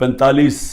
45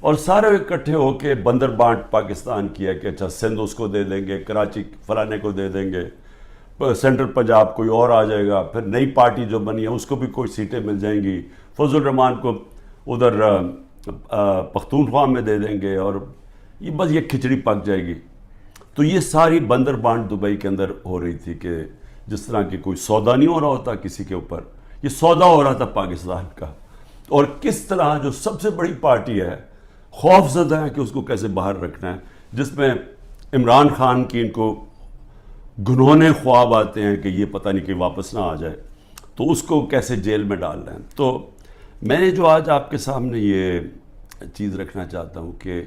اور سارے اکٹھے ہو کے بندر بانٹ پاکستان کیا کہ اچھا سندھ اس کو دے دیں گے، کراچی فلانے کو دے دیں گے، سینٹرل پنجاب کوئی اور آ جائے گا، پھر نئی پارٹی جو بنی ہے اس کو بھی کوئی سیٹیں مل جائیں گی، فضل الرحمان کو ادھر پختونخوا میں دے دیں گے، اور یہ بس یہ کھچڑی پک جائے گی. تو یہ ساری بندر بانٹ دبئی کے اندر ہو رہی تھی کہ جس طرح کہ کوئی سودا نہیں ہو رہا ہوتا کسی کے اوپر، یہ سودا ہو رہا تھا پاکستان کا. اور کس طرح جو سب سے بڑی پارٹی ہے خوف زدہ ہے کہ اس کو کیسے باہر رکھنا ہے، جس میں عمران خان کی ان کو گنہونے خواب آتے ہیں کہ یہ پتہ نہیں کہ واپس نہ آ جائے، تو اس کو کیسے جیل میں ڈال رہے ہیں. تو میں نے جو آج آپ کے سامنے یہ چیز رکھنا چاہتا ہوں کہ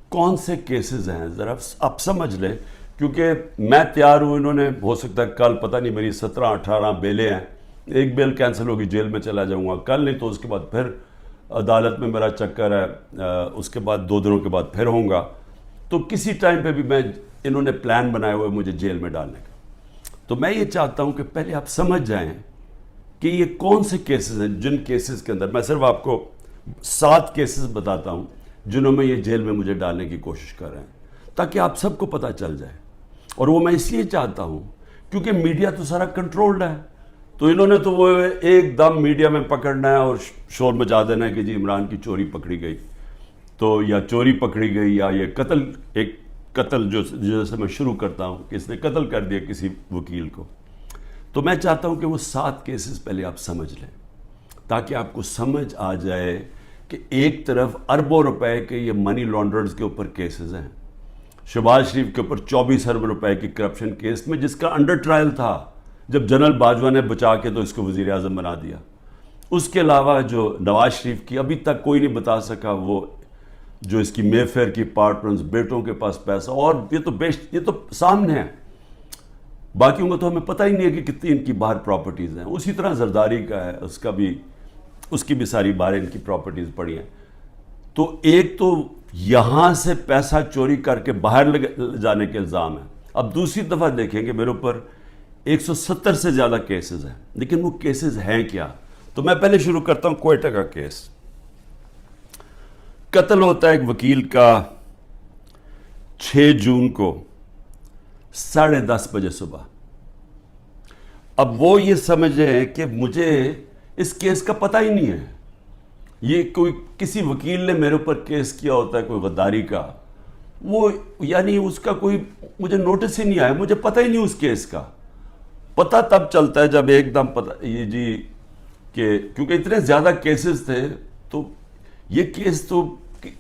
کون سے کیسز ہیں ذرا آپ سمجھ لیں، کیونکہ میں تیار ہوں، انہوں نے ہو سکتا ہے کل پتہ نہیں میری 17-18 بیلیں ہیں، ایک بیل کینسل ہوگی جیل میں چلا جاؤں گا کل، نہیں تو اس کے بعد پھر عدالت میں میرا چکر ہے، اس کے بعد 2 دنوں کے بعد پھر ہوں گا. تو کسی ٹائم پہ بھی انہوں نے پلان بنائے ہوئے مجھے جیل میں ڈالنے کا. تو میں یہ چاہتا ہوں کہ پہلے آپ سمجھ جائیں کہ یہ کون سے کیسز ہیں، جن کیسز کے اندر میں صرف آپ کو 7 کیسز بتاتا ہوں جنہوں میں یہ جیل میں مجھے ڈالنے کی کوشش کر رہے ہیں، تاکہ آپ سب کو پتہ چل جائے. اور وہ میں اس لیے چاہتا ہوں کیونکہ میڈیا تو سارا کنٹرولڈ ہے، تو انہوں نے تو وہ ایک دم میڈیا میں پکڑنا ہے اور شور مچا دینا ہے کہ جی عمران کی چوری پکڑی گئی، تو یا چوری پکڑی گئی، یا یہ ایک قتل جو جیسے میں شروع کرتا ہوں کہ اس نے قتل کر دیا کسی وکیل کو. تو میں چاہتا ہوں کہ وہ 7 کیسز پہلے آپ سمجھ لیں تاکہ آپ کو سمجھ آ جائے کہ ایک طرف اربوں روپے کے یہ منی لانڈررز کے اوپر کیسز ہیں، شہباز شریف کے اوپر 24 ارب روپے کی کرپشن کیس میں جس کا انڈر ٹرائل تھا جب جنرل باجوہ نے بچا کے تو اس کو وزیر اعظم بنا دیا. اس کے علاوہ جو نواز شریف کی ابھی تک کوئی نہیں بتا سکا، وہ جو اس کی مے فیئر کی پارٹنرز، بیٹوں کے پاس پیسہ، اور یہ تو سامنے ہے، باقیوں کا تو ہمیں پتہ ہی نہیں ہے کہ کتنی ان کی باہر پراپرٹیز ہیں. اسی طرح زرداری کا ہے، اس کی بھی ساری باہر ان کی پراپرٹیز پڑی ہیں. تو ایک تو یہاں سے پیسہ چوری کر کے باہر جانے کے الزام ہے. اب دوسری دفعہ دیکھیں کہ میرے اوپر 170 سے زیادہ کیسز ہیں، لیکن وہ کیسز ہیں کیا؟ تو میں پہلے شروع کرتا ہوں کوئٹہ کا کیس. قتل ہوتا ہے ایک وکیل کا 6 جون کو 10:30 بجے صبح. اب وہ یہ سمجھ رہے ہیں کہ مجھے اس کیس کا پتہ ہی نہیں ہے، یہ کوئی کسی وکیل نے میرے اوپر کیس کیا ہوتا ہے کوئی غداری کا، وہ یعنی اس کا کوئی مجھے نوٹس ہی نہیں آیا، مجھے پتہ ہی نہیں اس کیس کا. پتہ تب چلتا ہے جب ایک دم پتہ یہ جی کہ کیونکہ اتنے زیادہ کیسز تھے، تو یہ کیس تو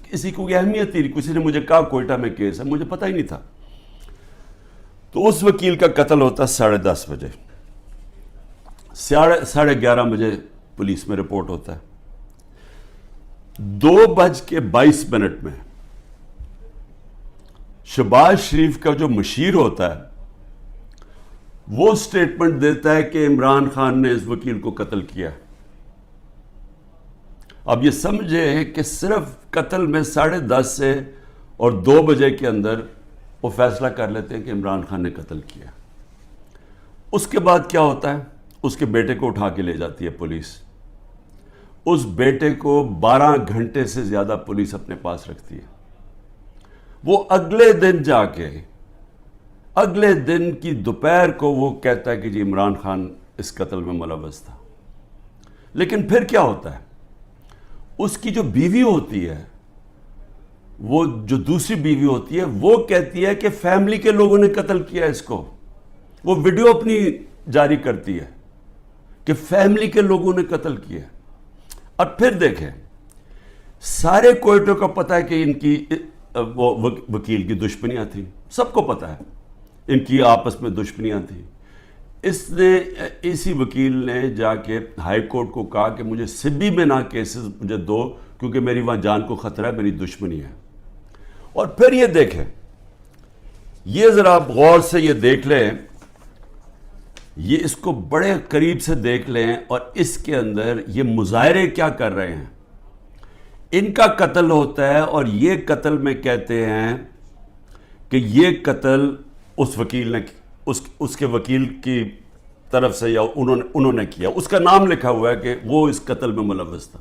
کسی کو اہمیت ہی نہیں، کسی نے مجھے کہا کوئٹہ میں کیس ہے، مجھے پتہ ہی نہیں تھا. تو اس وکیل کا قتل ہوتا 10:30 بجے، 11:30 بجے پولیس میں رپورٹ ہوتا ہے. 2:22 میں شہباز شریف کا جو مشیر ہوتا ہے وہ سٹیٹمنٹ دیتا ہے کہ عمران خان نے اس وکیل کو قتل کیا. اب یہ سمجھے کہ صرف قتل میں 10:30 سے اور 2 بجے کے اندر وہ فیصلہ کر لیتے ہیں کہ عمران خان نے قتل کیا. اس کے بعد کیا ہوتا ہے؟ اس کے بیٹے کو اٹھا کے لے جاتی ہے پولیس. اس بیٹے کو 12 گھنٹے سے زیادہ پولیس اپنے پاس رکھتی ہے. وہ اگلے دن جا کے اگلے دن کی دوپہر کو وہ کہتا ہے کہ جی عمران خان اس قتل میں ملوث تھا. لیکن پھر کیا ہوتا ہے؟ اس کی جو بیوی ہوتی ہے، وہ جو دوسری بیوی ہوتی ہے، وہ کہتی ہے کہ فیملی کے لوگوں نے قتل کیا اس کو. وہ ویڈیو اپنی جاری کرتی ہے کہ فیملی کے لوگوں نے قتل کیا. اب پھر دیکھیں، سارے کوئٹوں کو پتہ ہے کہ ان کی وہ وکیل کی دشمنیاں تھیں، سب کو پتہ ہے ان کی آپس میں دشمنیاں تھیں. اسی وکیل نے جا کے ہائی کورٹ کو کہا کہ مجھے سبی میں نہ کیسز مجھے دو، کیونکہ میری وہاں جان کو خطرہ ہے، میری دشمنی ہے. اور پھر یہ دیکھیں، یہ ذرا آپ غور سے یہ دیکھ لیں، یہ اس کو بڑے قریب سے دیکھ لیں، اور اس کے اندر یہ مظاہرے کیا کر رہے ہیں. ان کا قتل ہوتا ہے اور یہ قتل میں کہتے ہیں کہ یہ قتل اس وکیل نے اس کے وکیل کی طرف سے یا انہوں نے کیا. اس کا نام لکھا ہوا ہے کہ وہ اس قتل میں ملوث تھا.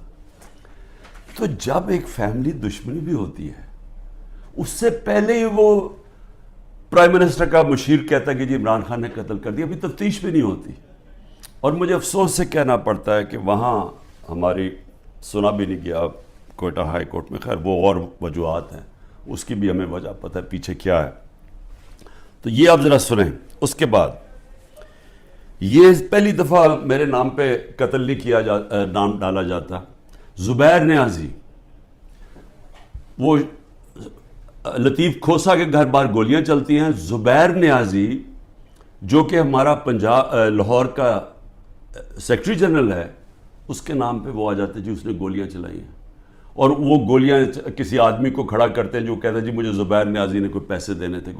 تو جب ایک فیملی دشمنی بھی ہوتی ہے، اس سے پہلے ہی وہ پرائم منسٹر کا مشیر کہتا ہے کہ جی عمران خان نے قتل کر دیا، ابھی تفتیش بھی نہیں ہوتی. اور مجھے افسوس سے کہنا پڑتا ہے کہ وہاں ہماری سنا بھی نہیں گیا کوئٹہ ہائی کورٹ میں. خیر وہ اور وجوہات ہیں، اس کی بھی ہمیں وجہ پتہ ہے پیچھے کیا ہے. تو یہ آپ ذرا سنیں. اس کے بعد یہ پہلی دفعہ میرے نام پہ قتل نہیں نام ڈالا جاتا. زبیر نیازی، وہ لطیف کھوسا کے گھر بار گولیاں چلتی ہیں. زبیر نیازی جو کہ ہمارا لاہور کا سیکرٹری جنرل ہے، اس کے نام پہ وہ آ جاتے جی اس نے گولیاں چلائی ہیں. اور وہ گولیاں کسی آدمی کو کھڑا کرتے ہیں جو کہتا ہے جی مجھے زبیر نیازی نے کوئی پیسے دینے تھے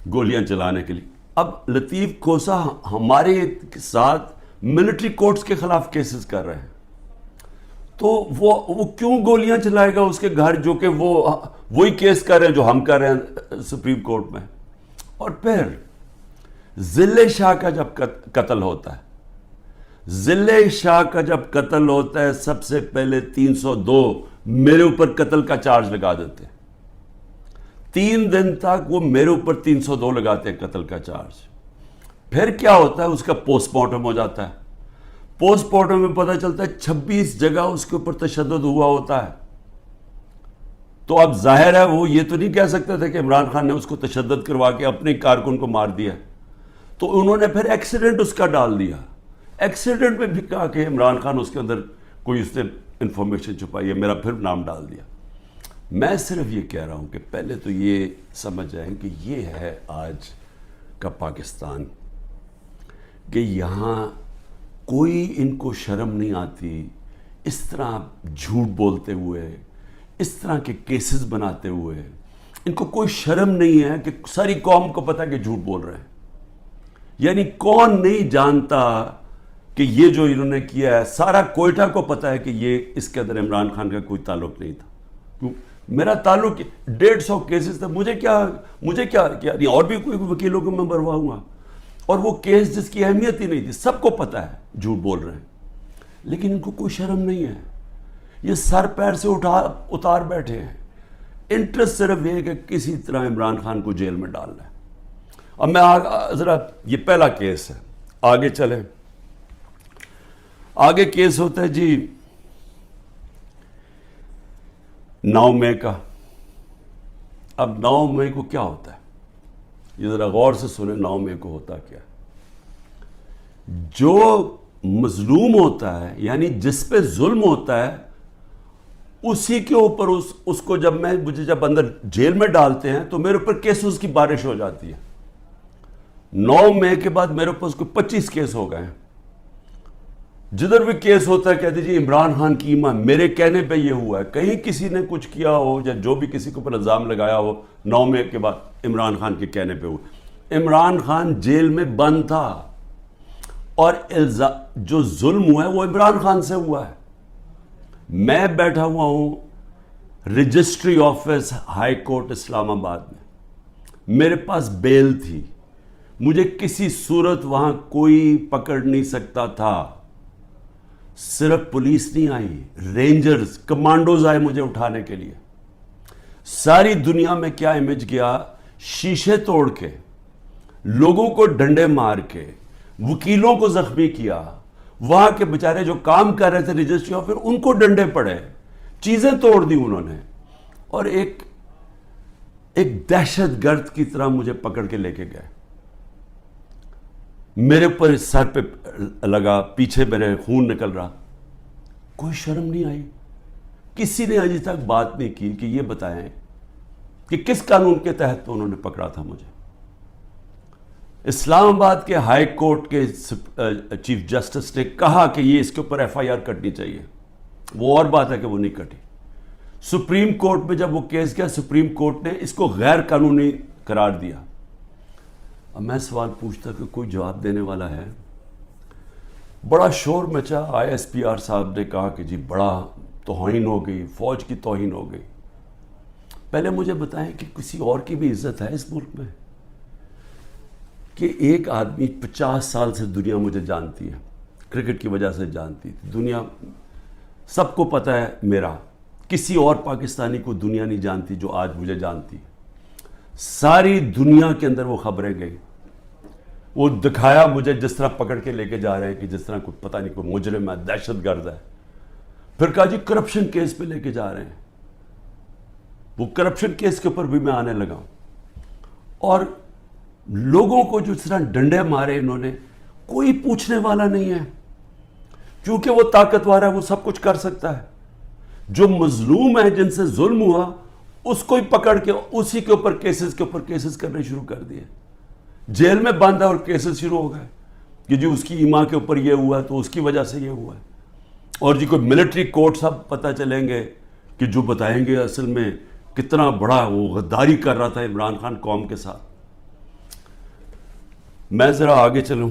گولیاں چلانے کے لیے. اب لطیف کھوسا ہمارے ساتھ ملٹری کورٹس کے خلاف کیسز کر رہے ہیں، تو وہ کیوں گولیاں چلائے گا اس کے گھر، جو کہ وہی کیس کر رہے ہیں جو ہم کر رہے ہیں سپریم کورٹ میں. اور پھر ذل شاہ کا جب قتل ہوتا ہے، ذل شاہ کا جب قتل ہوتا ہے، سب سے پہلے 302 میرے اوپر قتل کا چارج لگا دیتے ہیں. 3 دن تک وہ میرے اوپر 302 لگاتے ہیں قتل کا چارج. پھر کیا ہوتا ہے، اس کا پوسٹ مارٹم ہو جاتا ہے. پوسٹ مارٹم میں پتہ چلتا ہے 26 جگہ اس کے اوپر تشدد ہوا ہوتا ہے. تو اب ظاہر ہے وہ یہ تو نہیں کہہ سکتے تھے کہ عمران خان نے اس کو تشدد کروا کے اپنے کارکن کو مار دیا. تو انہوں نے پھر ایکسیڈنٹ اس کا ڈال دیا. ایکسیڈنٹ میں بھی کہا کہ عمران خان اس کے اندر کوئی اس نے انفارمیشن چھپائی ہے، میرا پھر نام ڈال دیا. میں صرف یہ کہہ رہا ہوں کہ پہلے تو یہ سمجھ جائیں کہ یہ ہے آج کا پاکستان، کہ یہاں کوئی ان کو شرم نہیں آتی اس طرح جھوٹ بولتے ہوئے، اس طرح کے کیسز بناتے ہوئے. ان کو کوئی شرم نہیں ہے کہ ساری قوم کو پتہ کہ جھوٹ بول رہے ہیں. یعنی کون نہیں جانتا کہ یہ جو انہوں نے کیا ہے، سارا کوئٹہ کو پتہ ہے کہ یہ اس کے اندر عمران خان کا کوئی تعلق نہیں تھا. میرا تعلق 150 کیسز تھا، مجھے کیا نہیں، اور بھی کوئی وکیلوں کو میں مرواؤں گا. اور وہ کیس جس کی اہمیت ہی نہیں تھی، سب کو پتہ ہے جھوٹ بول رہے ہیں، لیکن ان کو کوئی شرم نہیں ہے. یہ سر پیر سے اتار بیٹھے ہیں. انٹرسٹ صرف یہ ہے کہ کسی طرح عمران خان کو جیل میں ڈالنا ہے. اب میں ذرا یہ پہلا کیس ہے، آگے چلیں. آگے کیس ہوتا ہے جی 9 مئی کا. اب 9 مئی کو کیا ہوتا ہے، یہ ذرا غور سے سنیں. 9 مئی کو ہوتا کیا؟ جو مظلوم ہوتا ہے، یعنی جس پہ ظلم ہوتا ہے، اسی کے اوپر اس کو مجھے جب اندر جیل میں ڈالتے ہیں تو میرے اوپر کیسز کی بارش ہو جاتی ہے. 9 مئی کے بعد میرے اوپر 25 کیس ہو گئے ہیں. جدھر بھی کیس ہوتا ہے کہتے جی عمران خان کی ایمان، میرے کہنے پہ یہ ہوا ہے. کہیں کسی نے کچھ کیا ہو یا جو بھی کسی کے اوپر الزام لگایا ہو، 9 مئی کے بعد عمران خان کے کہنے پہ ہوا. عمران خان جیل میں بند تھا اور جو ظلم ہوا ہے وہ عمران خان سے ہوا ہے. میں بیٹھا ہوا ہوں رجسٹری آفس ہائی کورٹ اسلام آباد میں، میرے پاس بیل تھی، مجھے کسی صورت وہاں کوئی پکڑ نہیں سکتا تھا. صرف پولیس نہیں آئی، رینجرز، کمانڈوز آئے مجھے اٹھانے کے لیے. ساری دنیا میں کیا امیج گیا، شیشے توڑ کے، لوگوں کو ڈنڈے مار کے، وکیلوں کو زخمی کیا. وہاں کے بیچارے جو کام کر رہے تھے رجسٹری آفس، ان کو ڈنڈے پڑے، چیزیں توڑ دی انہوں نے. اور ایک دہشت گرد کی طرح مجھے پکڑ کے لے کے گئے. میرے اوپر سر پہ لگا، پیچھے میرے خون نکل رہا. کوئی شرم نہیں آئی. کسی نے ابھی تک بات نہیں کی کہ یہ بتائیں کہ کس قانون کے تحت انہوں نے پکڑا تھا مجھے. اسلام آباد کے ہائی کورٹ کے چیف جسٹس نے کہا کہ یہ اس کے اوپر ایف آئی آر کٹنی چاہیے. وہ اور بات ہے کہ وہ نہیں کٹی. سپریم کورٹ میں جب وہ کیس گیا، سپریم کورٹ نے اس کو غیر قانونی قرار دیا. اب میں سوال پوچھتا کہ کوئی جواب دینے والا ہے؟ بڑا شور مچا. آئی ایس پی آر صاحب نے کہا کہ جی بڑا توہین ہو گئی، فوج کی توہین ہو گئی. پہلے مجھے بتائیں کہ کسی اور کی بھی عزت ہے اس ملک میں؟ کہ ایک آدمی 50 سال سے دنیا مجھے جانتی ہے، کرکٹ کی وجہ سے جانتی تھی. دنیا سب کو پتہ ہے میرا، کسی اور پاکستانی کو دنیا نہیں جانتی جو آج مجھے جانتی. ساری دنیا کے اندر وہ خبریں گئی. وہ دکھایا مجھے جس طرح پکڑ کے لے کے جا رہے ہیں کہ جس طرح کوئی پتہ نہیں کوئی مجرم ہے، دہشت گرد ہے. پھر کہا جی کرپشن کیس پہ لے کے جا رہے ہیں. وہ کرپشن کیس کے اوپر بھی میں آنے لگا ہوں. اور لوگوں کو جو اس طرح ڈنڈے مارے انہوں نے، کوئی پوچھنے والا نہیں ہے، کیونکہ وہ طاقتور ہے، وہ سب کچھ کر سکتا ہے. جو مظلوم ہے، جن سے ظلم ہوا، اس کو ہی پکڑ کے اسی کے اوپر کیسز کرنے شروع کر دیے. جیل میں بند ہے اور کیسز شروع ہو گئے کہ جی اس کی ایما کے اوپر یہ ہوا ہے تو اس کی وجہ سے یہ ہوا ہے. اور جی کوئی ملٹری کورٹ سب پتہ چلیں گے کہ جو بتائیں گے اصل میں کتنا بڑا وہ غداری کر رہا تھا عمران خان قوم کے ساتھ. میں ذرا آگے چلوں.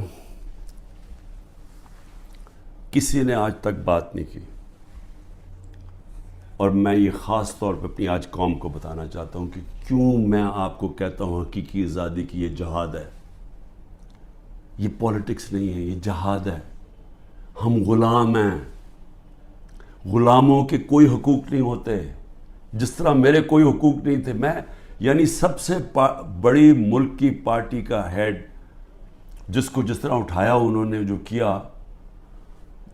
کسی نے آج تک بات نہیں کی، اور میں یہ خاص طور پہ اپنی آج قوم کو بتانا چاہتا ہوں کہ کیوں میں آپ کو کہتا ہوں حقیقی آزادی کی یہ جہاد ہے. یہ پولیٹکس نہیں ہے، یہ جہاد ہے. ہم غلام ہیں. غلاموں کے کوئی حقوق نہیں ہوتے. جس طرح میرے کوئی حقوق نہیں تھے، میں یعنی سب سے بڑی ملک کی پارٹی کا ہیڈ، جس کو جس طرح اٹھایا انہوں نے، جو کیا،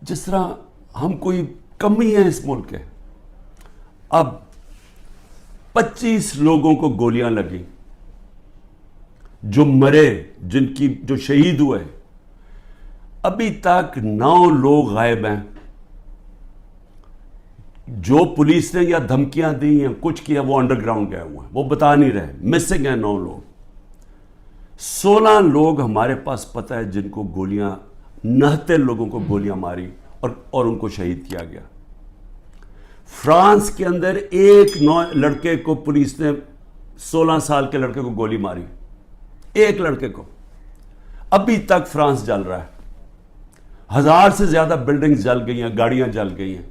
جس طرح ہم کوئی کمی ہے اس ملک کے. اب 25 لوگوں کو گولیاں لگی، جو مرے، جو شہید ہوئے. ابھی تک 9 لوگ غائب ہیں. جو پولیس نے یا دھمکیاں دی ہیں، کچھ کیا، وہ انڈر گراؤنڈ گئے ہوئے ہیں، وہ بتا نہیں رہے. مسنگ ہیں 9 لوگ. 16 لوگ ہمارے پاس پتہ ہے جن کو گولیاں، 69 لوگوں کو گولیاں ماری اور ان کو شہید کیا گیا. فرانس کے اندر ایک لڑکے کو پولیس نے 16 سال کے لڑکے کو گولی ماری، ایک لڑکے کو. ابھی تک فرانس جل رہا ہے. 1000 سے زیادہ بلڈنگز جل گئی ہیں، گاڑیاں جل گئی ہیں.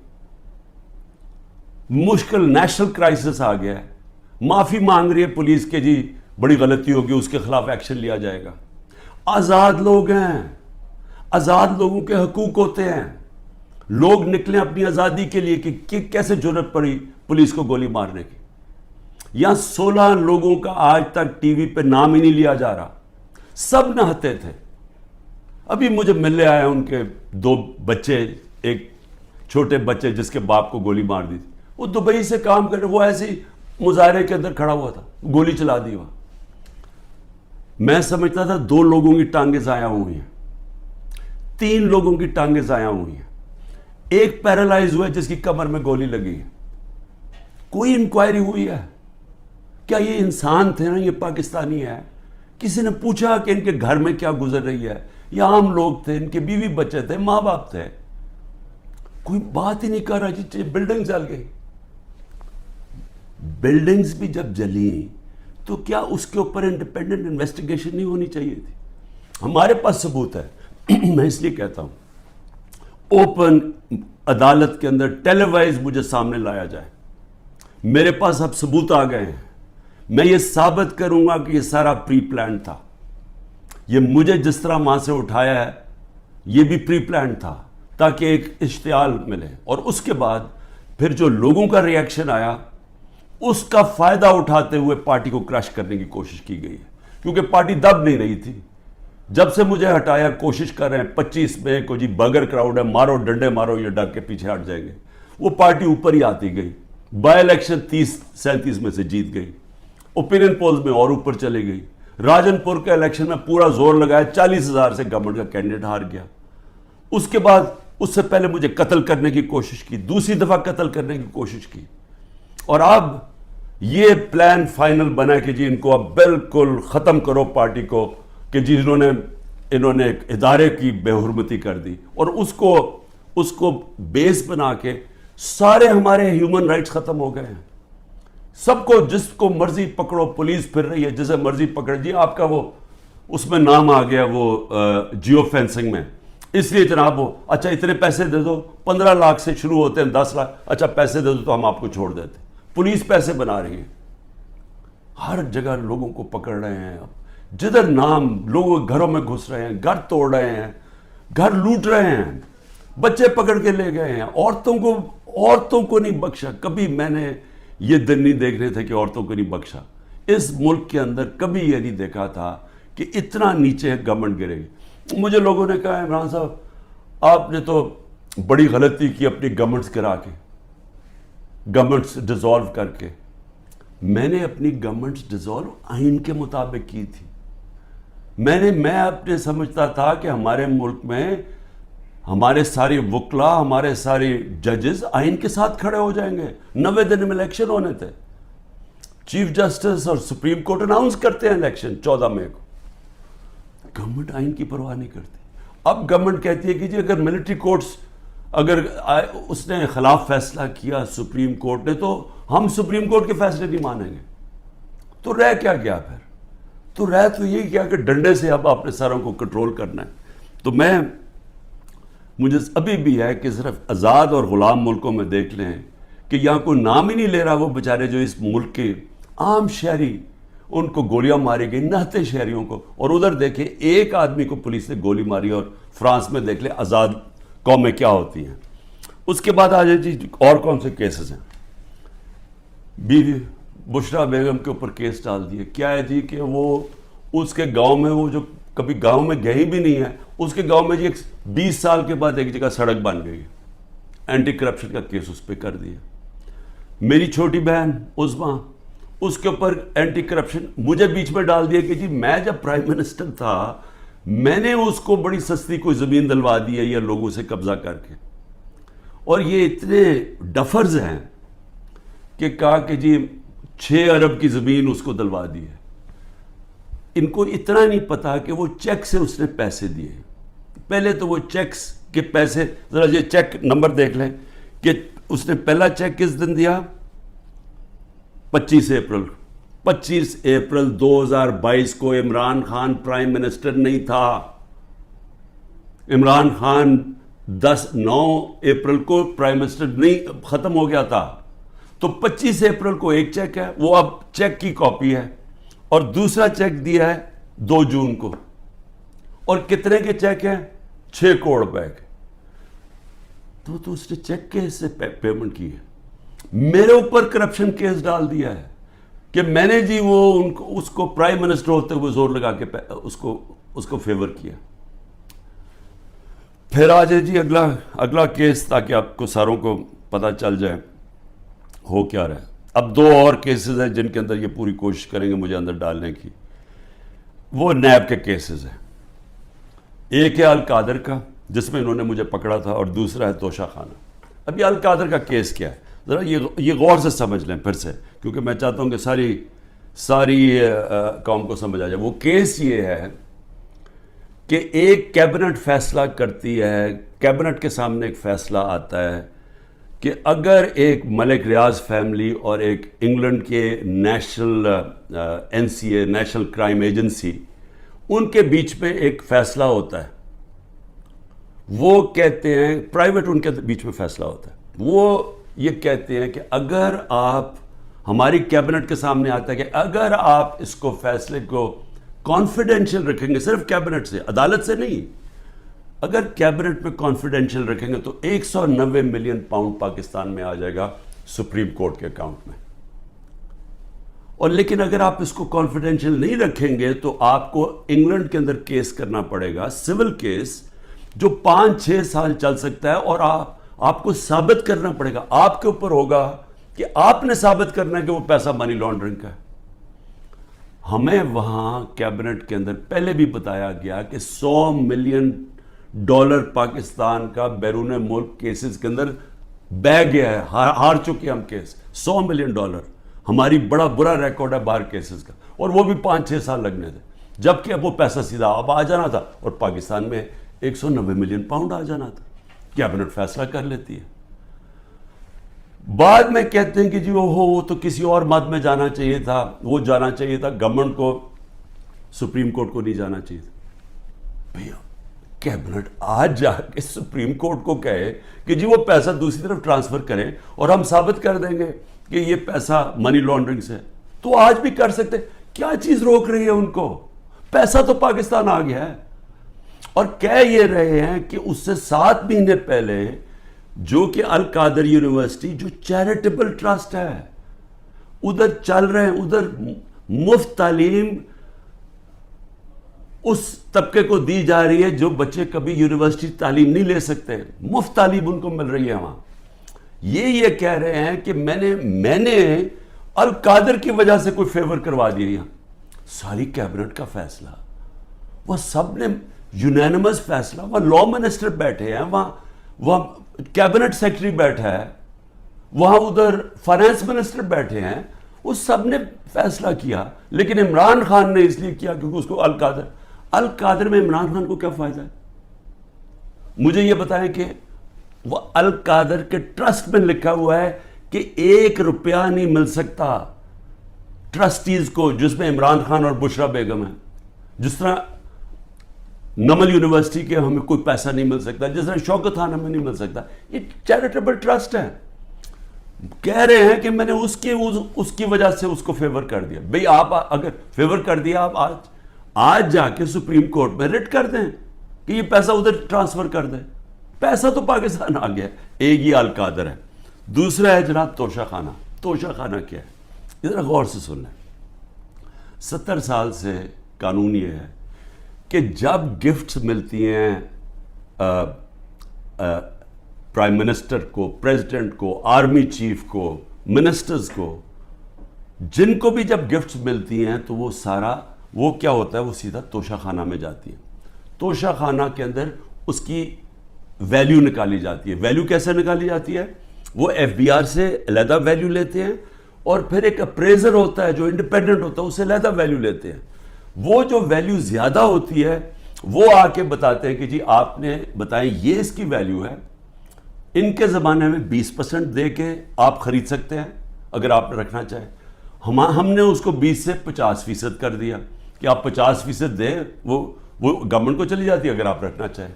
مشکل نیشنل کرائسس آ گیا ہے. معافی مانگ رہی ہے پولیس کے، جی بڑی غلطی ہوگی، اس کے خلاف ایکشن لیا جائے گا. آزاد لوگ ہیں، آزاد لوگوں کے حقوق ہوتے ہیں. لوگ نکلیں اپنی آزادی کے لیے کہ کیسے جرأت پڑی پولیس کو گولی مارنے کی. یہاں 16 لوگوں کا آج تک ٹی وی پہ نام ہی نہیں لیا جا رہا. سب نہتے تھے. ابھی مجھے ملنے آئے ان کے 2 بچے، ایک چھوٹے بچے جس کے باپ کو گولی مار دی تھی. وہ دبئی سے کام کر رہے، وہ ایسے ہی مظاہرے کے اندر کھڑا ہوا تھا، گولی چلا دی. وہاں میں سمجھتا تھا 2 لوگوں کی ٹانگیں ضائع ہوئی ہیں، 3 لوگوں کی ٹانگیں ضائع ہوئی ہیں. ایک پیرالائز ہوا ہے جس کی کمر میں گولی لگی ہے. کوئی انکوائری ہوئی ہے؟ کیا یہ انسان تھے نا، یہ پاکستانی ہے؟ کسی نے پوچھا کہ ان کے گھر میں کیا گزر رہی ہے؟ یہ عام لوگ تھے، ان کے بیوی بچے تھے، ماں باپ تھے. کوئی بات ہی نہیں کر رہا. جی بلڈنگ جل گئی. بلڈنگز بھی جب جلی تو کیا اس کے اوپر انڈیپینڈنٹ انویسٹیگیشن نہیں ہونی چاہیے تھی؟ ہمارے پاس ثبوت ہے. میں اس لیے کہتا ہوں اوپن عدالت کے اندر ٹیلی وائز مجھے سامنے لایا جائے. میرے پاس اب ثبوت آ گئے ہیں. میں یہ ثابت کروں گا کہ یہ سارا پری پلان تھا. یہ مجھے جس طرح وہاں سے اٹھایا ہے، یہ بھی پری پلان تھا تاکہ ایک اشتعال ملے. اور اس کے بعد پھر جو لوگوں کا ری ایکشن آیا، اس کا فائدہ اٹھاتے ہوئے پارٹی کو کرش کرنے کی کوشش کی گئی ہے. کیونکہ پارٹی دب نہیں رہی تھی. جب سے مجھے ہٹایا، کوشش کر رہے ہیں 25 میں کو جی بغیر کراؤڈ ہے، مارو ڈنڈے مارو، یہ ڈر کے پیچھے ہٹ جائیں گے. وہ پارٹی اوپر ہی آتی گئی. بائی الیکشن 30-37 میں سے جیت گئی. اوپینین پولز میں اور اوپر چلے گئی. راجن پور کے الیکشن میں پورا زور لگایا، 40,000 سے گورنمنٹ کا کینڈیڈیٹ ہار گیا. اس کے بعد اس سے پہلے مجھے قتل کرنے کی کوشش کی، دوسری دفعہ قتل کرنے کی کوشش کی. اور اب یہ پلان فائنل بنا کہ جی ان کو اب بالکل ختم کرو پارٹی کو، کہ جی انہوں نے ایک ادارے کی بے حرمتی کر دی. اور اس کو بیس بنا کے سارے ہمارے ہیومن رائٹس ختم ہو گئے ہیں. سب کو جس کو مرضی پکڑو، پولیس پھر رہی ہے جسے مرضی پکڑے. جی آپ کا وہ اس میں نام آ گیا وہ جیو فینسنگ میں، اس لیے جناب وہ اچھا اتنے پیسے دے دو، 15 لاکھ سے شروع ہوتے ہیں، 10 لاکھ، اچھا پیسے دے دو تو ہم آپ کو چھوڑ دیتے. پولیس پیسے بنا رہی ہے. ہر جگہ لوگوں کو پکڑ رہے ہیں. اب جدھر نام، لوگوں کے گھروں میں گھس رہے ہیں، گھر توڑ رہے ہیں، گھر لوٹ رہے ہیں. بچے پکڑ کے لے گئے ہیں، عورتوں کو نہیں بخشا. کبھی میں نے یہ دن نہیں دیکھنے تھے کہ عورتوں کو نہیں بخشا. اس ملک کے اندر کبھی یہ نہیں دیکھا تھا کہ اتنا نیچے گورنمنٹ گرے گی. مجھے لوگوں نے کہا عمران صاحب آپ نے تو بڑی غلطی کی اپنی گورنمنٹس گرا کے، گورنمنٹس ڈیزالو کر کے. میں نے اپنی گورنمنٹس ڈیزالو آئین کے مطابق کی تھی. میں اپنے سمجھتا تھا کہ ہمارے ملک میں ہمارے سارے وکلا، ہمارے سارے ججز آئین کے ساتھ کھڑے ہو جائیں گے. 90 دن میں الیکشن ہونے تھے. چیف جسٹس اور سپریم کورٹ اناؤنس کرتے ہیں الیکشن 14 مئی کو. گورنمنٹ آئین کی پرواہ نہیں کرتی. اب گورنمنٹ کہتی ہے کہ جی اگر ملٹری کورٹس اگر اس نے خلاف فیصلہ کیا سپریم کورٹ نے تو ہم سپریم کورٹ کے فیصلے نہیں مانیں گے. تو رہ کیا گیا پھر؟ تو رہ تو یہ کیا کہ ڈنڈے سے اب اپنے سروں کو کنٹرول کرنا ہے. تو مجھے ابھی بھی ہے کہ صرف آزاد اور غلام ملکوں میں دیکھ لیں کہ یہاں کوئی نام ہی نہیں لے رہا وہ بیچارے جو اس ملک کے عام شہری، ان کو گولیاں ماری گئی، نہتے شہریوں کو. اور ادھر دیکھیں ایک آدمی کو پولیس نے گولی ماری. اور فرانس میں دیکھ لیں آزاد قومیں کیا ہوتی ہیں. اس کے بعد آ جائے جی اور کون سے کیسز ہیں. بیوی بشرا بیگم کے اوپر کیس ڈال دیے. کیا ہے جی کہ وہ اس کے گاؤں میں، وہ جو کبھی گاؤں میں گئی بھی نہیں ہے، اس کے گاؤں میں جی 20 سال کے بعد ایک جگہ سڑک بن گئی. اینٹی کرپشن کا کیس اس پہ کر دیا. میری چھوٹی بہن عظمیٰ، اس کے اوپر اینٹی کرپشن مجھے بیچ میں ڈال دیا کہ جی میں جب پرائم منسٹر تھا میں نے اس کو بڑی سستی کوئی زمین دلوا دی ہے یا لوگوں سے قبضہ کر کے. اور یہ اتنے ڈفرز ہیں کہ کہا کہ جی 6 ارب کی زمین اس کو دلوا دی ہے. ان کو اتنا نہیں پتا کہ وہ چیک سے اس نے پیسے دیے. پہلے تو وہ چیکس کے پیسے، ذرا یہ چیک نمبر دیکھ لیں کہ اس نے پہلا چیک کس دن دیا؟ 25 اپریل. 25 اپریل 2022 کو عمران خان پرائم منسٹر نہیں تھا. عمران خان 9 اپریل کو پرائم منسٹر نہیں ختم ہو گیا تھا. تو 25 اپریل کو ایک چیک ہے، وہ اب چیک کی کاپی ہے. اور دوسرا چیک دیا ہے 2 جون کو. اور کتنے کے چیک ہیں؟ 6 کروڑ روپے کے. تو اس نے چیک کے سے پیمنٹ کی ہے. میرے اوپر کرپشن کیس ڈال دیا ہے کہ میں نے جی وہ اس کو پرائم منسٹر ہوتے ہوئے زور لگا کے اس کو فیور کیا. پھر آ جائے جی اگلا کیس، تاکہ آپ کو ساروں کو پتہ چل جائے ہو کیا رہا ہے. اب 2 اور کیسز ہیں جن کے اندر یہ پوری کوشش کریں گے مجھے اندر ڈالنے کی. وہ نیب کے کیسز ہیں. ایک ہے القادر کا جس میں انہوں نے مجھے پکڑا تھا، اور دوسرا ہے توشہ خانہ. اب یہ القادر کا کیس کیا ہے ذرا یہ غور سے سمجھ لیں پھر سے، کیونکہ میں چاہتا ہوں کہ ساری قوم کو سمجھ آ جائے. وہ کیس یہ ہے کہ ایک کیبنٹ فیصلہ کرتی ہے، کیبنٹ کے سامنے ایک فیصلہ آتا ہے کہ اگر ایک ملک ریاض فیملی اور ایک انگلینڈ کے national NCA national crime agency, ان کے بیچ میں ایک فیصلہ ہوتا ہے. وہ کہتے ہیں پرائیویٹ، ان کے بیچ میں فیصلہ ہوتا ہے. وہ یہ کہتے ہیں کہ اگر آپ، ہماری کیبنٹ کے سامنے آتا ہے کہ اگر آپ اس کو فیصلے کو کانفیڈینشیل رکھیں گے، صرف کیبنٹ سے، عدالت سے نہیں، اگر کیبنٹ میں کانفیڈینشیل رکھیں گے تو 190 ملین پاؤنڈ پاکستان میں آ جائے گا سپریم کورٹ کے اکاؤنٹ میں. اور لیکن اگر آپ اس کو کانفیڈینشیل نہیں رکھیں گے تو آپ کو انگلینڈ کے اندر کیس کرنا پڑے گا، سول کیس، جو 5-6 سال چل سکتا ہے. اور آپ کو ثابت کرنا پڑے گا، آپ کے اوپر ہوگا کہ آپ نے ثابت کرنا ہے کہ وہ پیسہ منی لانڈرنگ کا ہے. ہمیں وہاں کیبنٹ کے اندر پہلے بھی بتایا گیا کہ $100 ملین پاکستان کا بیرون ملک کیسز کے اندر بہ گیا ہے، ہار چکے ہم کیس. $100 ملین ہماری بڑا برا ریکارڈ ہے باہر کیسز کا. اور وہ بھی 5-6 سال لگنے تھے، جبکہ اب وہ پیسہ سیدھا اب آ جانا تھا اور پاکستان میں 190 ملین پاؤنڈ آ جانا تھا. کیبنٹ فیصلہ کر لیتی ہے. بعد میں کہتے ہیں کہ جی وہ تو کسی اور مد میں جانا چاہیے تھا، وہ جانا چاہیے تھا گورنمنٹ کو، سپریم کورٹ کو نہیں جانا چاہیے تھا. بھیا کیبنٹ آج جا کے سپریم کورٹ کو کہے کہ جی وہ پیسہ دوسری طرف ٹرانسفر کریں اور ہم ثابت کر دیں گے کہ یہ پیسہ منی لانڈرنگ سے، تو آج بھی کر سکتے. کیا چیز روک رہی ہے ان کو؟ پیسہ تو پاکستان آ گیا ہے. اور کہہ یہ رہے ہیں کہ اس سے 7 مہینے پہلے جو کہ القادر یونیورسٹی جو چیریٹیبل ٹرسٹ ہے ادھر چل رہے ہیں، ادھر مفت تعلیم اس طبقے کو دی جا رہی ہے جو بچے کبھی یونیورسٹی تعلیم نہیں لے سکتے، مفت تعلیم ان کو مل رہی ہے وہاں. یہ کہہ رہے ہیں کہ میں نے القادر کی وجہ سے کوئی فیور کروا دیا. ساری کیبنٹ کا فیصلہ، وہ سب نے یونینمس فیصلہ، وہاں لا منسٹر بیٹھے ہیں، وہاں کیبنٹ سیکرٹری بیٹھا ہے، وہاں ادھر فائنانس منسٹر بیٹھے ہیں، اس سب نے فیصلہ کیا. لیکن عمران خان نے اس لیے کیا کیونکہ اس کو القادر میں عمران خان کو کیا فائدہ ہے؟ مجھے یہ بتائیں کہ وہ القادر کے ٹرسٹ میں لکھا ہوا ہے کہ 1 روپیہ نہیں مل سکتا ٹرسٹیز کو، جس میں عمران خان اور بشرا بیگم ہیں. جس طرح نمل یونیورسٹی کے ہمیں کوئی پیسہ نہیں مل سکتا، جس طرح شوکت خان ہمیں نہیں مل سکتا. یہ چیریٹیبل ٹرسٹ ہے. کہہ رہے ہیں کہ میں نے اس کی وجہ سے اس کو فیور کر دیا. بھئی آپ اگر فیور کر دیا، آپ آج جا کے سپریم کورٹ میں ریٹ کر دیں کہ یہ پیسہ ادھر ٹرانسفر کر دیں. پیسہ تو پاکستان آ گیا. ایک یہ القادر ہے. دوسرا ہے جناب توشہ خانہ. توشہ خانہ کیا ہے؟ ذرا غور سے سن لیں. 70 سال سے قانون یہ ہے کہ جب گفٹس ملتی ہیں پرائم منسٹر کو، پریزیڈنٹ کو، آرمی چیف کو، منسٹرز کو، جن کو بھی جب گفٹس ملتی ہیں تو وہ کیا ہوتا ہے، وہ سیدھا توشہ خانہ میں جاتی ہیں. توشہ خانہ کے اندر اس کی ویلیو نکالی جاتی ہے. ویلیو کیسے نکالی جاتی ہے؟ وہ ایف بی آر سے علیحدہ ویلیو لیتے ہیں، اور پھر ایک اپریزر ہوتا ہے جو انڈیپینڈنٹ ہوتا ہے، اسے علیحدہ ویلیو لیتے ہیں. وہ جو ویلیو زیادہ ہوتی ہے وہ آ کے بتاتے ہیں کہ جی آپ نے بتائیں یہ اس کی ویلیو ہے. ان کے زمانے میں 20% دے کے آپ خرید سکتے ہیں اگر آپ رکھنا چاہیں. ہم نے اس کو 20 سے 50% کر دیا کہ آپ 50% دیں، وہ گورنمنٹ کو چلی جاتی ہے اگر آپ رکھنا چاہیں.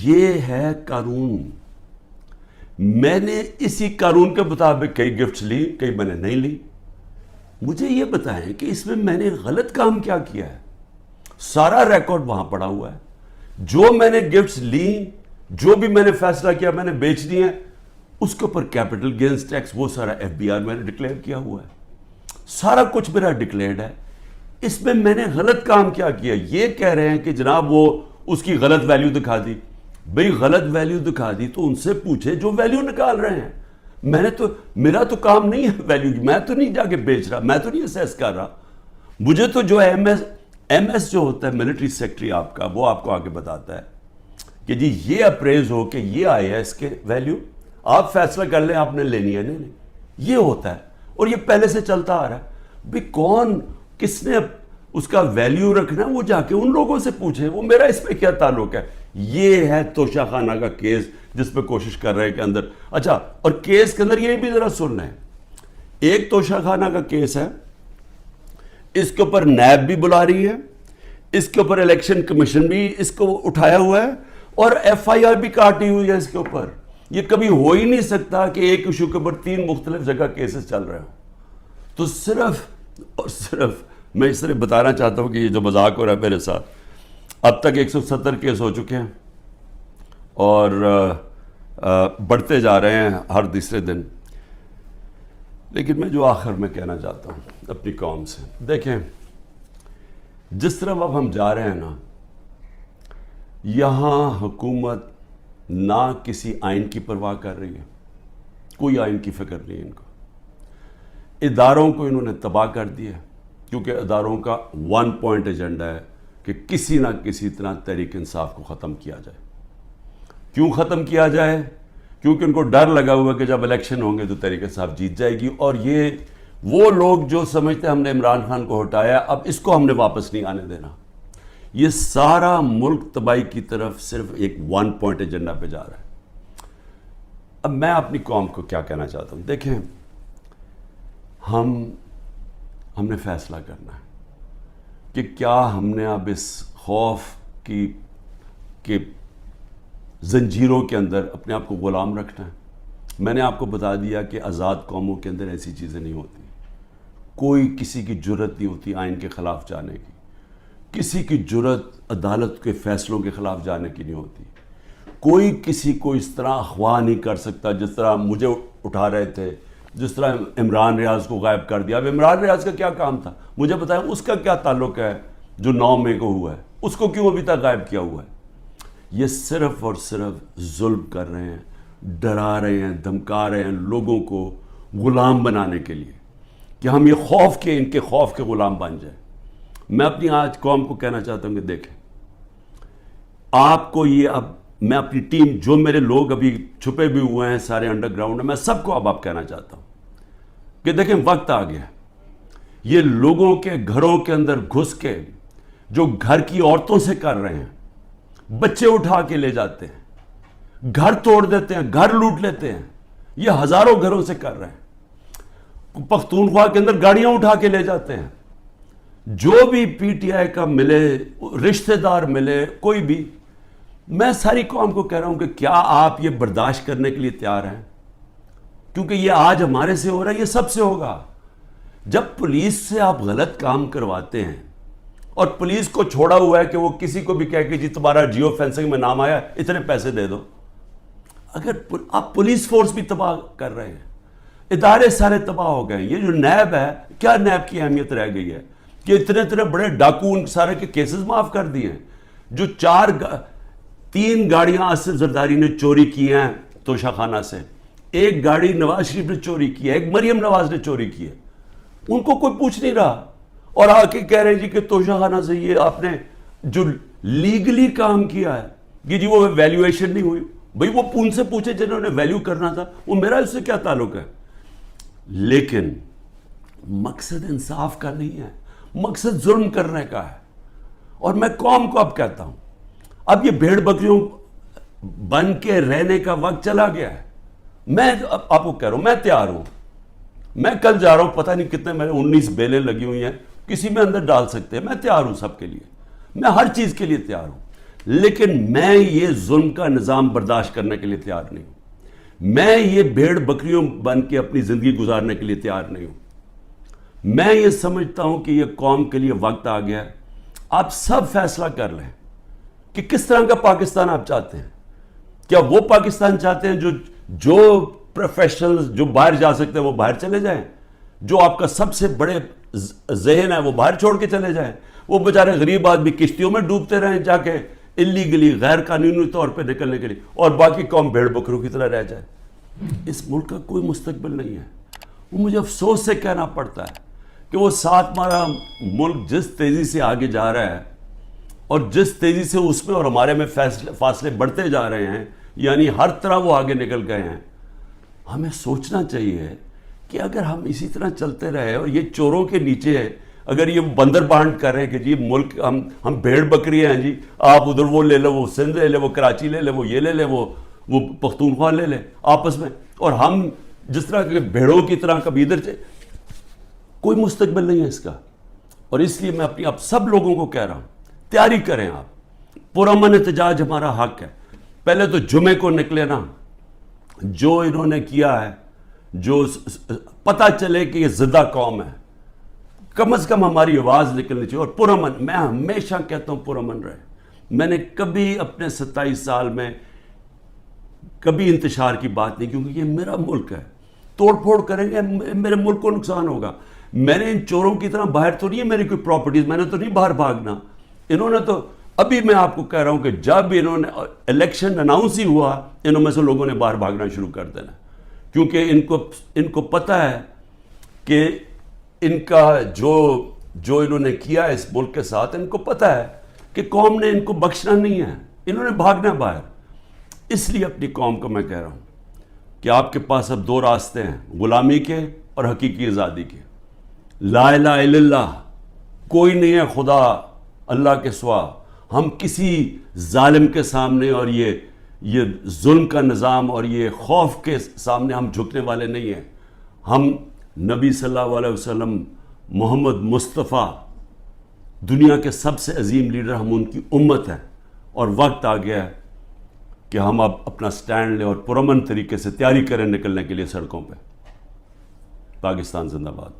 یہ ہے قانون. میں نے اسی قانون کے مطابق کئی گفٹس لی، کئی میں نے نہیں لی. مجھے یہ بتائیں کہ اس میں میں نے غلط کام کیا کیا ہے؟ سارا ریکارڈ وہاں پڑا ہوا ہے. جو میں نے گفٹس لی، جو بھی میں نے فیصلہ کیا میں نے بیچ دی ہیں، اس کے اوپر کیپٹل گینز ٹیکس وہ سارا ایف بی آر میں نے ڈکلیئر کیا ہوا ہے. سارا کچھ میرا ڈکلیئرڈ ہے. اس میں میں نے غلط کام کیا کیا؟ یہ کہہ رہے ہیں کہ جناب وہ اس کی غلط ویلیو دکھا دی. بھئی غلط ویلیو دکھا دی تو ان سے پوچھے جو ویلیو نکال رہے ہیں. میرا تو کام نہیں ہے ویلیو کی. میں تو نہیں جا کے بیچ رہا، میں تو نہیں اسیس کر رہا. مجھے تو جو ایم ایس جو ہوتا ہے ملٹری سیکٹری آپ کا، وہ آپ کو آگے بتاتا ہے کہ جی یہ اپریز ہو کہ یہ آئے ہے اس کے ویلیو، آپ فیصلہ کر لیں آپ نے لینی ہے. نہیں، یہ ہوتا ہے اور یہ پہلے سے چلتا آ رہا ہے. بھئی کس نے اس کا ویلیو رکھنا ہے وہ جا کے ان لوگوں سے پوچھیں، وہ میرا اس میں کیا تعلق ہے. یہ ہے توشہ خانہ کا کیس جس پہ کوشش کر رہے ہیں کہ اندر. اچھا، اور کیس کے اندر یہ بھی ذرا سن لیں. ایک توشہ خانہ کا کیس ہے، اس کے اوپر نیب بھی بلا رہی ہے، اس کے اوپر الیکشن کمیشن بھی اس کو اٹھایا ہوا ہے، اور ایف آئی آر بھی کاٹی ہوئی ہے اس کے اوپر. یہ کبھی ہو ہی نہیں سکتا کہ ایک ایشو کے اوپر 3 مختلف جگہ کیسز چل رہے ہوں. تو صرف اور صرف میں اس طرح بتانا چاہتا ہوں کہ یہ جو مذاق ہو رہا ہے میرے ساتھ، اب تک 170 کیس ہو چکے ہیں اور بڑھتے جا رہے ہیں ہر تیسرے دن. لیکن میں جو آخر میں کہنا چاہتا ہوں اپنی قوم سے، دیکھیں جس طرح اب ہم جا رہے ہیں نا، یہاں حکومت نہ کسی آئین کی پرواہ کر رہی ہے، کوئی آئین کی فکر نہیں ان کو. اداروں کو انہوں نے تباہ کر دیا کیونکہ اداروں کا 1 پوائنٹ ایجنڈا ہے کہ کسی نہ کسی طرح تحریک انصاف کو ختم کیا جائے. کیوں ختم کیا جائے؟ کیونکہ ان کو ڈر لگا ہوا کہ جب الیکشن ہوں گے تو تحریک انصاف جیت جائے گی، اور یہ وہ لوگ جو سمجھتے ہیں ہم نے عمران خان کو ہٹایا اب اس کو ہم نے واپس نہیں آنے دینا. یہ سارا ملک تباہی کی طرف صرف ایک 1 پوائنٹ ایجنڈا پہ جا رہا ہے. اب میں اپنی قوم کو کیا کہنا چاہتا ہوں، دیکھیں ہم نے فیصلہ کرنا ہے کہ کیا ہم نے اب اس خوف کی زنجیروں کے اندر اپنے آپ کو غلام رکھنا ہے. میں نے آپ کو بتا دیا کہ آزاد قوموں کے اندر ایسی چیزیں نہیں ہوتی. کوئی کسی کی جرت نہیں ہوتی آئین کے خلاف جانے کی. کسی کی جرت عدالت کے فیصلوں کے خلاف جانے کی نہیں ہوتی. کوئی کسی کو اس طرح اغوا نہیں کر سکتا جس طرح مجھے اٹھا رہے تھے, جس طرح عمران ریاض کو غائب کر دیا. اب عمران ریاض کا کیا کام تھا مجھے بتائیں, اس کا کیا تعلق ہے جو 9 مئی کو ہوا ہے, اس کو کیوں ابھی تک غائب کیا ہوا ہے؟ یہ صرف اور صرف ظلم کر رہے ہیں, ڈرا رہے ہیں, دھمکا رہے ہیں لوگوں کو غلام بنانے کے لیے کہ ہم یہ خوف کے, ان کے خوف کے غلام بن جائیں. میں اپنی آج قوم کو کہنا چاہتا ہوں کہ دیکھیں, آپ کو یہ, اب میں اپنی ٹیم, جو میرے لوگ ابھی چھپے بھی ہوئے ہیں سارے انڈر گراؤنڈ میں سب کو اب کہنا چاہتا ہوں کہ دیکھیں وقت آ گیا. یہ لوگوں کے گھروں کے اندر گھس کے جو گھر کی عورتوں سے کر رہے ہیں, بچے اٹھا کے لے جاتے ہیں, گھر توڑ دیتے ہیں, گھر لوٹ لیتے ہیں, یہ ہزاروں گھروں سے کر رہے ہیں. پختونخوا کے اندر گاڑیاں اٹھا کے لے جاتے ہیں. جو بھی پی ٹی آئی کا ملے, رشتہ دار ملے, کوئی بھی, میں ساری قوم کو کہہ رہا ہوں کہ کیا آپ یہ برداشت کرنے کے لیے تیار ہیں؟ کیونکہ یہ آج ہمارے سے ہو رہا ہے, یہ سب سے ہوگا. جب پولیس سے آپ غلط کام کرواتے ہیں اور پولیس کو چھوڑا ہوا ہے کہ وہ کسی کو بھی کہہ کہ جی تمہارا جیو فینسنگ میں نام آیا, اتنے پیسے دے دو. اگر آپ پولیس فورس بھی تباہ کر رہے ہیں, ادارے سارے تباہ ہو گئے. یہ جو نیب ہے, کیا نیب کی اہمیت رہ گئی ہے کہ اتنے بڑے ڈاکو ان سارے کے کیسز معاف کر دیے ہیں. جو 3 گاڑیاں آصف زرداری نے چوری کی ہیں توشہ خانہ سے, 1 گاڑی نواز شریف نے چوری کی ہے, 1 مریم نواز نے چوری کی ہے, ان کو کوئی پوچھ نہیں رہا. اور آ کے کہہ رہے ہیں جی کہ توشہ خانہ سے یہ آپ نے جو لیگلی کام کیا ہے کہ جی وہ ویلیویشن نہیں ہوئی. بھئی وہ ان سے پوچھے جنہوں نے ویلیو کرنا تھا, وہ میرا اس سے کیا تعلق ہے؟ لیکن مقصد انصاف کا نہیں ہے, مقصد ظلم کرنے کا ہے. اور میں قوم کو اب کہتا ہوں, اب یہ بھیڑ بکریوں بن کے رہنے کا وقت چلا گیا ہے. میں آپ کو کہہ رہا ہوں, میں تیار ہوں. میں کل جا رہا ہوں, پتہ نہیں کتنے, میں 19 بیلیں لگی ہوئی ہیں, کسی میں اندر ڈال سکتے ہیں. میں تیار ہوں سب کے لیے, میں ہر چیز کے لیے تیار ہوں. لیکن میں یہ ظلم کا نظام برداشت کرنے کے لیے تیار نہیں ہوں. میں یہ بھیڑ بکریوں بن کے اپنی زندگی گزارنے کے لیے تیار نہیں ہوں. میں یہ سمجھتا ہوں کہ یہ قوم کے لیے وقت آ گیا ہے. آپ سب فیصلہ کر لیں کہ کس طرح کا پاکستان آپ چاہتے ہیں. کیا وہ پاکستان چاہتے ہیں جو پروفیشنلز جو باہر جا سکتے ہیں وہ باہر چلے جائیں, جو آپ کا سب سے بڑے ذہن ہے وہ باہر چھوڑ کے چلے جائیں, وہ بیچارے غریب آدمی کشتیوں میں ڈوبتے رہیں جا کے اللیگلی, غیر قانونی طور پہ نکلنے کے لیے, اور باقی قوم بھیڑ بکروں کی طرح رہ جائے. اس ملک کا کوئی مستقبل نہیں ہے. وہ مجھے افسوس سے کہنا پڑتا ہے کہ وہ ساتھ ہمارا ملک جس تیزی سے آگے جا رہا ہے اور جس تیزی سے اس میں اور ہمارے میں فاصلے بڑھتے جا رہے ہیں, یعنی ہر طرح وہ آگے نکل گئے ہیں. ہمیں سوچنا چاہیے کہ اگر ہم اسی طرح چلتے رہے اور یہ چوروں کے نیچے اگر یہ بندر بانٹ کر رہے ہیں کہ جی ملک ہم بھیڑ بکری ہیں, جی آپ ادھر وہ لے لو, وہ سندھ لے لے, وہ کراچی لے لے, وہ یہ لے لے, وہ پختونخوا لے لے آپس میں, اور ہم جس طرح کے بھیڑوں کی طرح کبھی ادھر سے, کوئی مستقبل نہیں ہے اس کا. اور اس لیے میں اپنی آپ سب لوگوں کو کہہ رہا ہوں, تیاری کریں آپ. پرامن احتجاج ہمارا حق ہے. پہلے تو جمعے کو نکلے نا, جو انہوں نے کیا ہے, جو پتہ چلے کہ یہ زدہ قوم ہے, کم از کم ہماری آواز نکلنی چاہیے. اور پرامن, میں ہمیشہ کہتا ہوں پرامن رہے. میں نے کبھی اپنے 27 سال میں کبھی انتشار کی بات نہیں, کیونکہ یہ میرا ملک ہے. توڑ پھوڑ کریں گے میرے ملک کو نقصان ہوگا. میں نے ان چوروں کی طرح باہر تو نہیں ہے میری کوئی پراپرٹیز, میں نے تو نہیں باہر بھاگنا. انہوں نے تو, ابھی میں آپ کو کہہ رہا ہوں کہ جب انہوں نے الیکشن اناؤنس ہی ہوا, انہوں میں سے لوگوں نے باہر بھاگنا شروع کر دینا, کیونکہ ان کو پتہ ہے کہ ان کا جو انہوں نے کیا اس ملک کے ساتھ, ان کو پتہ ہے کہ قوم نے ان کو بخشنا نہیں ہے, انہوں نے بھاگنا باہر. اس لیے اپنی قوم کو میں کہہ رہا ہوں کہ آپ کے پاس اب 2 راستے ہیں, غلامی کے اور حقیقی آزادی کے. لا الہ الا اللہ, کوئی نہیں ہے خدا اللہ کے سوا. ہم کسی ظالم کے سامنے اور یہ ظلم کا نظام اور یہ خوف کے سامنے ہم جھکنے والے نہیں ہیں. ہم نبی صلی اللہ علیہ وسلم, محمد مصطفیٰ, دنیا کے سب سے عظیم لیڈر, ہم ان کی امت ہیں. اور وقت آ گیا ہے کہ ہم اب اپنا سٹینڈ لیں اور پرامن طریقے سے تیاری کریں نکلنے کے لیے سڑکوں پہ. پاکستان زندہ باد.